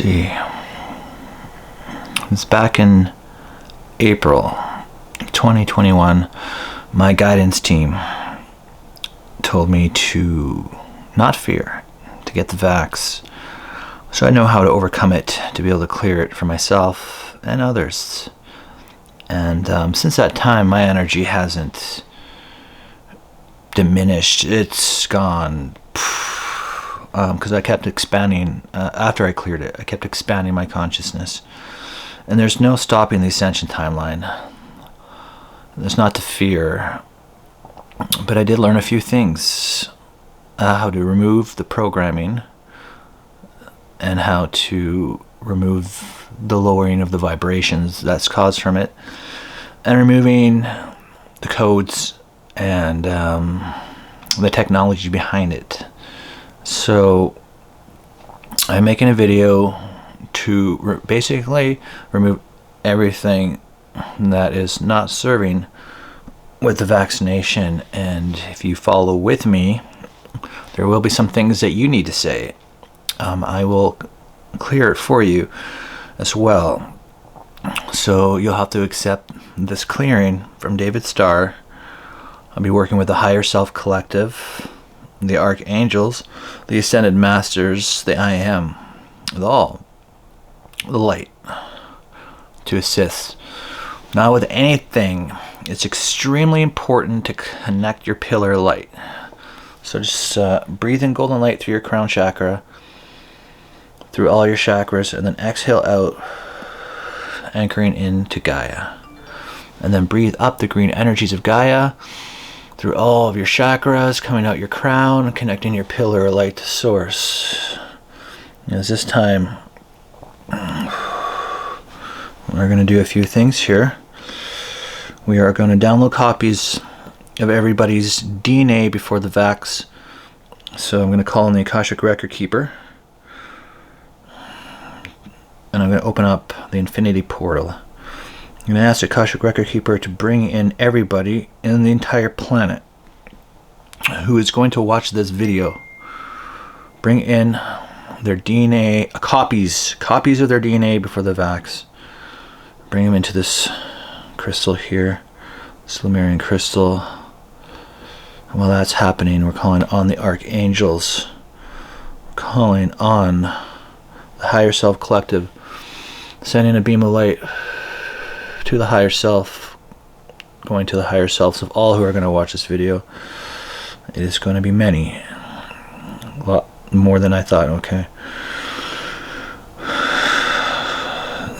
see. It's back in April 2021. My guidance team told me to not fear, to get the vax, so I know how to overcome it, to be able to clear it for myself and others. And since that time, my energy hasn't diminished. It's gone, because I kept expanding. After I cleared it, I kept expanding my consciousness. And there's no stopping the ascension timeline. There's not to fear. But I did learn a few things. How to remove the programming, and how to remove the lowering of the vibrations that's caused from it, and removing the codes and the technology behind it. So I'm making a video to basically remove everything that is not serving with the vaccination. And if you follow with me, there will be some things that you need to say. I will clear it for you as well. So you'll have to accept this clearing from David Starr. I'll be working with the Higher Self Collective, the Archangels, the Ascended Masters, the I Am, with all the light to assist. Now with anything, it's extremely important to connect your pillar light. So just breathe in golden light through your crown chakra, through all your chakras, and then exhale out, anchoring into Gaia. And then breathe up the green energies of Gaia through all of your chakras, coming out your crown, connecting your pillar light to source. As this time, we're going to do a few things here. We are going to download copies of everybody's DNA before the vax. So I'm going to call in the Akashic Record Keeper, and I'm going to open up the Infinity Portal. I'm going to ask the Akashic Record Keeper to bring in everybody in the entire planet who is going to watch this video. Bring in their DNA, copies of their DNA before the vax. Bring them into this crystal here, this Lemurian crystal. And while that's happening, we're calling on the Archangels, calling on the Higher Self Collective, sending a beam of light to the Higher Self, going to the higher selves of all who are going to watch this video. It is going to be many, a lot more than I thought. Okay,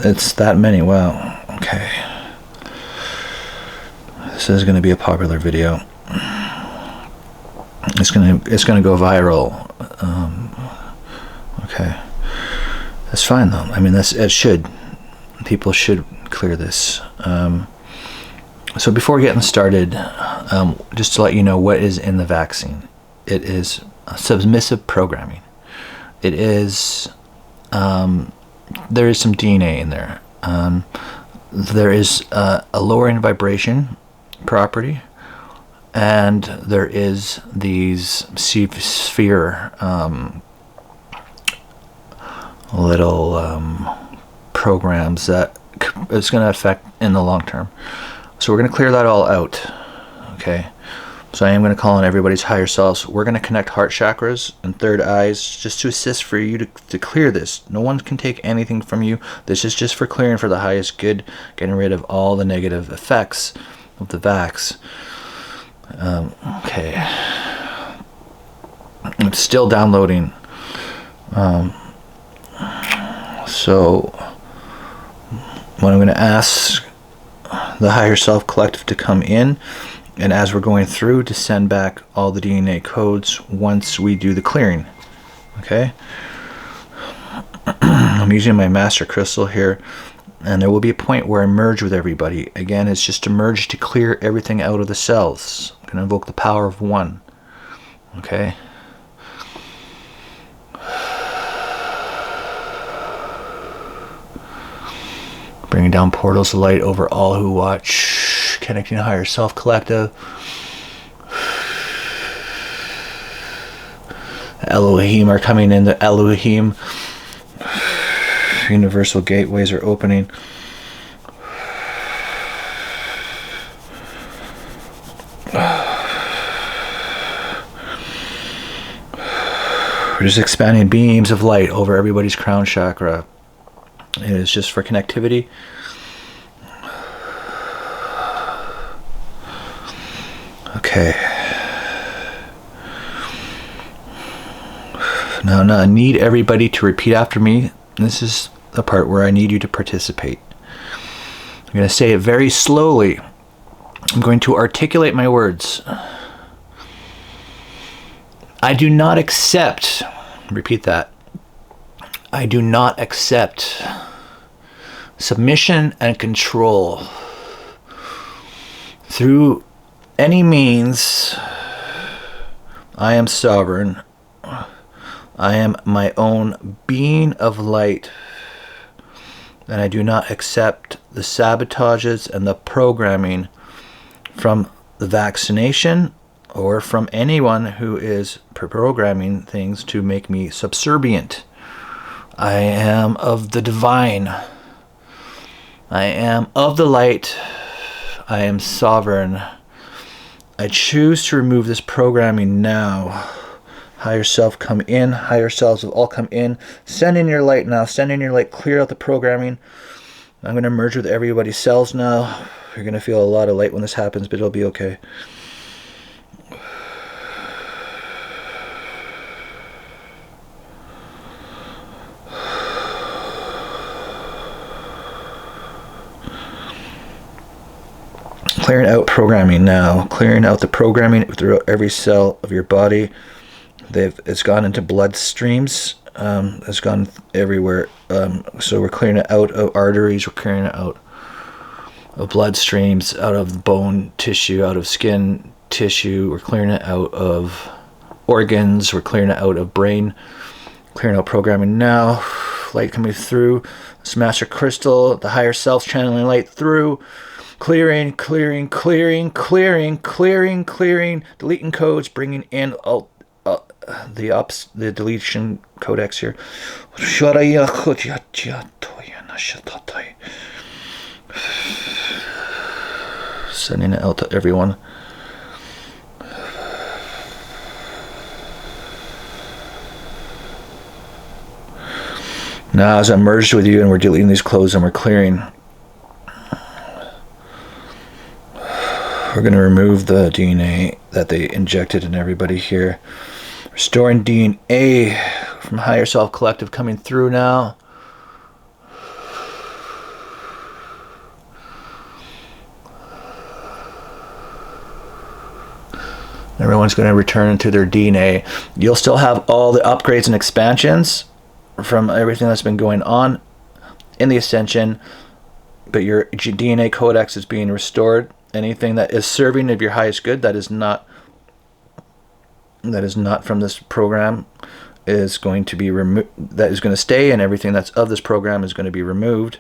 it's that many. Wow. Okay, this is going to be a popular video. It's gonna go viral. Okay, that's fine though. I mean, people should clear this. So before getting started, just to let you know what is in the vaccine. It is submissive programming. It is there is some DNA in there. There is a lowering vibration property. And there is these sphere little programs that it's going to affect in the long term. So we're going to clear that all out. Okay. So I am going to call on everybody's higher selves. We're going to connect heart chakras and third eyes just to assist for you to clear this. No one can take anything from you. This is just for clearing for the highest good, getting rid of all the negative effects of the vax. Okay, it's still downloading. So what I'm going to ask the Higher Self Collective to come in, and as we're going through, to send back all the DNA codes once we do the clearing. Okay, I'm using my master crystal here, and there will be a point where I merge with everybody. Again, it's just to merge to clear everything out of the cells. I'm going to invoke the power of one. Okay. Bringing down portals of light over all who watch. Connecting to Higher Self Collective. Elohim are coming in. The Elohim Universal gateways are opening. We're just expanding beams of light over everybody's crown chakra. It is just for connectivity. Okay. Now I need everybody to repeat after me. This is the part where I need you to participate. I'm going to say it very slowly. I'm going to articulate my words. I do not accept, repeat that, I do not accept submission and control through any means. I am sovereign. I am my own being of light, and I do not accept the sabotages and the programming from the vaccination or from anyone who is programming things to make me subservient. I am of the divine. I am of the light. I am sovereign. I choose to remove this programming now. Higher self, come in. Higher selves will all come in. Send in your light now. Send in your light. Clear out the programming. I'm going to merge with everybody's cells now. You're going to feel a lot of light when this happens, but it'll be okay. Clearing out programming now. Clearing out the programming throughout every cell of your body. It's gone into blood streams. It's gone everywhere. So we're clearing it out of arteries. We're clearing it out of blood streams, out of bone tissue, out of skin tissue. We're clearing it out of organs. We're clearing it out of brain. Clearing out programming now. Light coming through. This master crystal, the higher self channeling light through. Clearing, clearing, clearing, clearing, clearing, clearing. Deleting codes, bringing in the deletion codex here. Sending it out to everyone. Now as I'm merged with you and we're deleting these codes and we're clearing, we're going to remove the DNA that they injected in everybody here. Restoring DNA from higher self collective coming through now. Everyone's going to return into their DNA. You'll still have all the upgrades and expansions from everything that's been going on in the ascension, but your DNA codex is being restored. Anything that is serving of your highest good that is not from this program is going to be removed. That is going to stay, and everything that's of this program is going to be removed.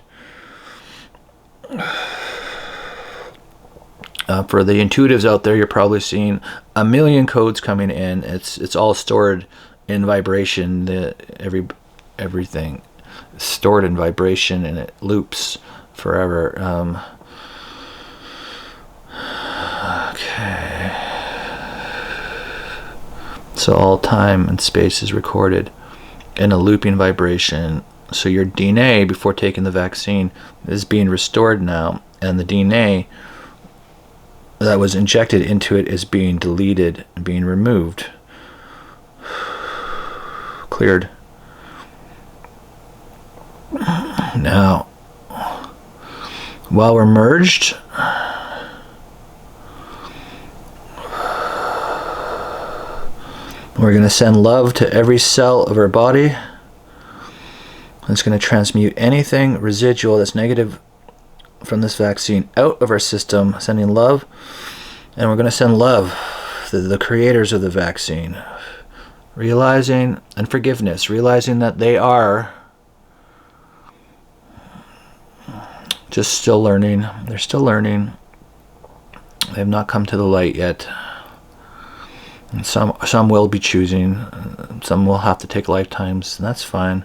For the intuitives out there, you're probably seeing a million codes coming in. It's all stored in vibration. Everything is stored in vibration, and it loops forever. Okay. So all time and space is recorded in a looping vibration. So your DNA, before taking the vaccine, is being restored now, and the DNA that was injected into it is being deleted and being removed. Cleared. Now, while we're merged, we're going to send love to every cell of our body. It's going to transmute anything residual that's negative from this vaccine out of our system, sending love. And we're going to send love to the creators of the vaccine, realizing, and forgiveness, realizing that they are just still learning. They're still learning. They have not come to the light yet. And some will be choosing. Some will have to take lifetimes, and that's fine.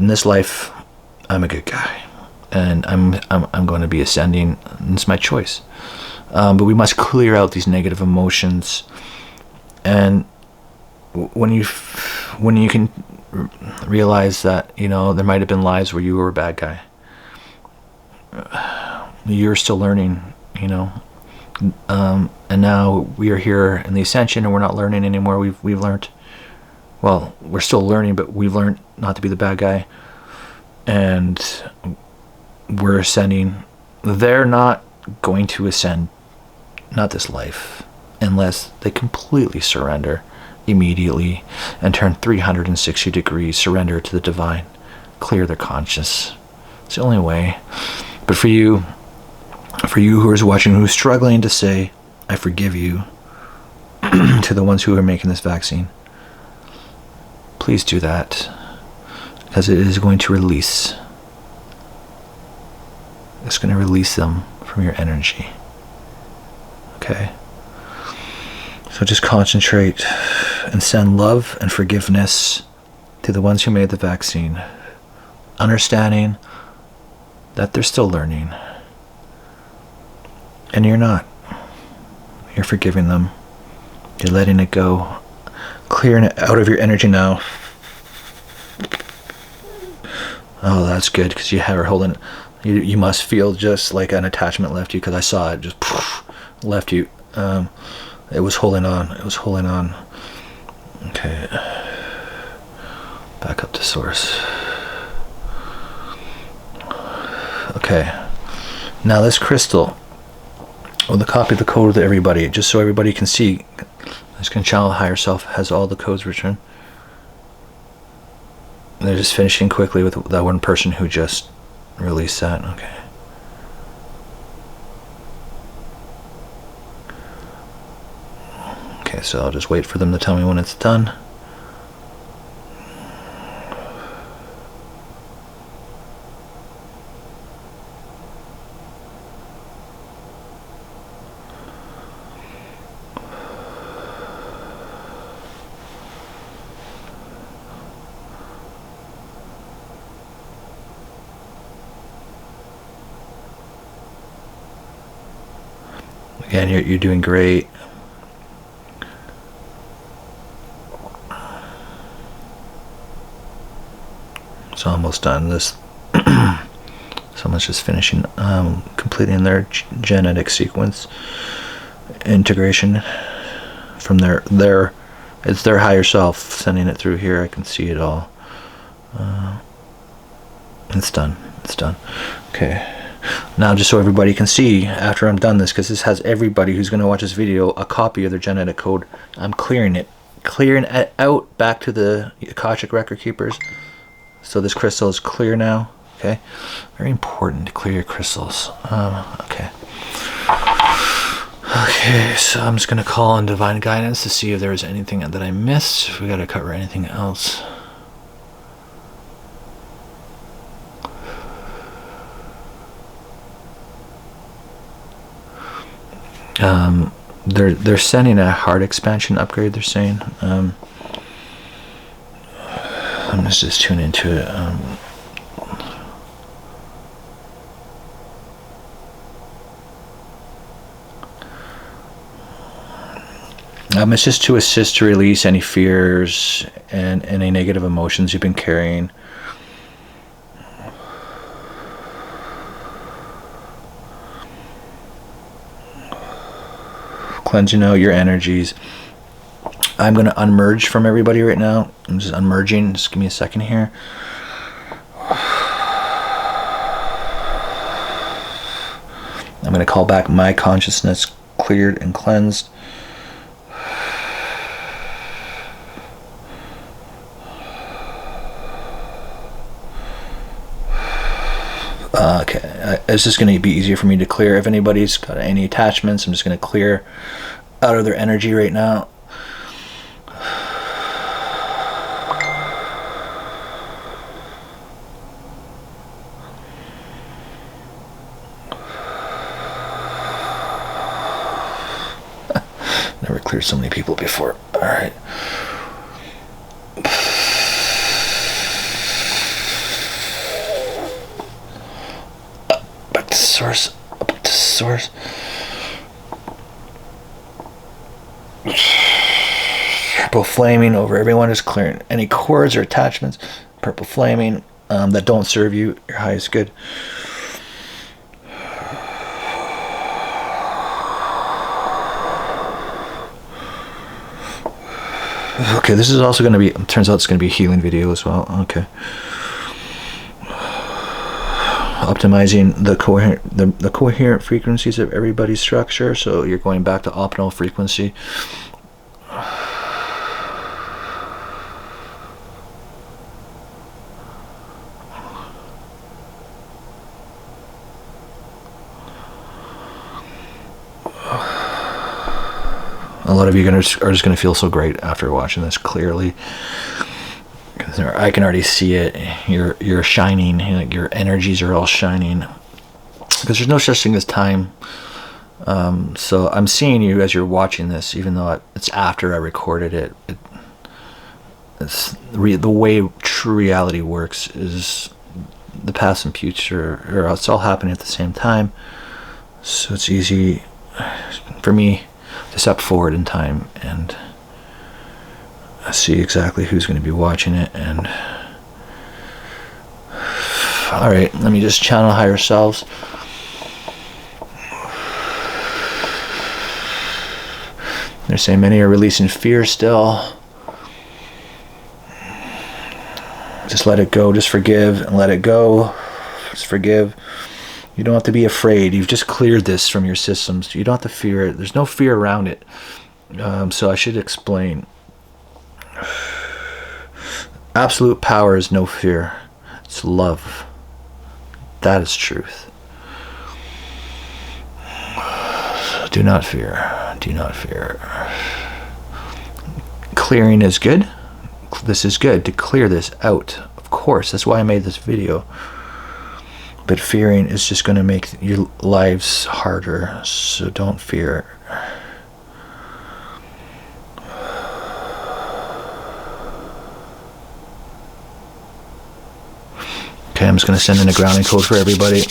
in this life, I'm a good guy, and I'm going to be ascending. And it's my choice. But we must clear out these negative emotions, and when you can realize that, you know, there might have been lives where you were a bad guy. You're still learning, you know, and now we are here in the ascension, and we're not learning anymore. We've learned. Well, we're still learning, but we've learned not to be the bad guy, and we're ascending. They're not going to ascend, not this life, unless they completely surrender immediately and turn 360 degrees, surrender to the divine, clear their conscience. It's the only way. But for you who is watching, who's struggling to say, I forgive you, to the ones who are making this vaccine, please do that, because it is going to release. It's going to release them from your energy. Okay? So just concentrate and send love and forgiveness to the ones who made the vaccine, understanding that they're still learning. And you're not. You're forgiving them. You're letting it go. Clearing it out of your energy now. Oh, that's good, because you have her holding it. You must feel just like an attachment left you, because I saw it just left you. It was holding on. It was holding on. Okay. Back up to source. Okay. Now this crystal, or the copy of the code to everybody, just so everybody can see. This can channel higher self, has all the codes written. And they're just finishing quickly with that one person who just released that. Okay. Okay, so I'll just wait for them to tell me when it's done. Again, you're doing great. It's almost done. This someone's just finishing, completing their genetic sequence integration from their it's their higher self sending it through here. I can see it all. It's done. It's done. Okay. Now, just so everybody can see, after I'm done this, because this has everybody who's going to watch this video a copy of their genetic code, I'm clearing it out back to the Akashic record keepers. So this crystal is clear now. Okay, very important to clear your crystals. Okay. Okay, so I'm just going to call on divine guidance to see if there was anything that I missed. If we got to cover anything else. They're sending a heart expansion upgrade. They're saying. I'm just tune into it. It's just to assist to release any fears and any negative emotions you've been carrying. Cleansing out your energies. I'm going to unmerge from everybody right now. I'm just unmerging. Just give me a second here. I'm going to call back my consciousness cleared and cleansed. Okay, it's just going to be easier for me to clear. If anybody's got any attachments, I'm just going to clear out of their energy right now. Never cleared so many people before. All right. source, up to source. Purple flaming over everyone is clearing any cords or attachments. Purple flaming that don't serve you. Your highest good. Okay, this is also going to be, turns out it's going to be a healing video as well. Okay. Optimizing the coherent frequencies of everybody's structure. So you're going back to optimal frequency. A lot of you are just going to feel so great after watching this clearly. I can already see it. You're shining. Like your energies are all shining. Because there's no such thing as time. So I'm seeing you as you're watching this, even though it's after I recorded it. The way true reality works is the past and future, or it's all happening at the same time. So it's easy for me to step forward in time and see exactly who's going to be watching it. And all right, let me just channel higher selves. They're saying many are releasing fear still. Just let it go. Just forgive and let it go. Just forgive. You don't have to be afraid. You've just cleared this from your systems. You don't have to fear it. There's no fear around it. So I should explain. Absolute power is no fear. It's love. That is truth. Do not fear. Do not fear. Clearing is good. This is good to clear this out. Of course, that's why I made this video. But fearing is just going to make your lives harder. So don't fear. Okay, I'm just going to send in a grounding code for everybody.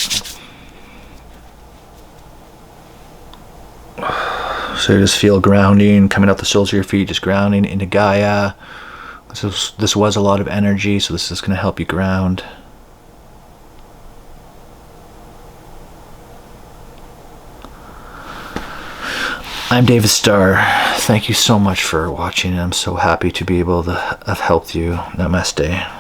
So just feel grounding coming out the soles of your feet, just grounding into Gaia. So this was a lot of energy, so this is going to help you ground. I'm David Starr. Thank you so much for watching. I'm so happy to be able to have helped you. Namaste.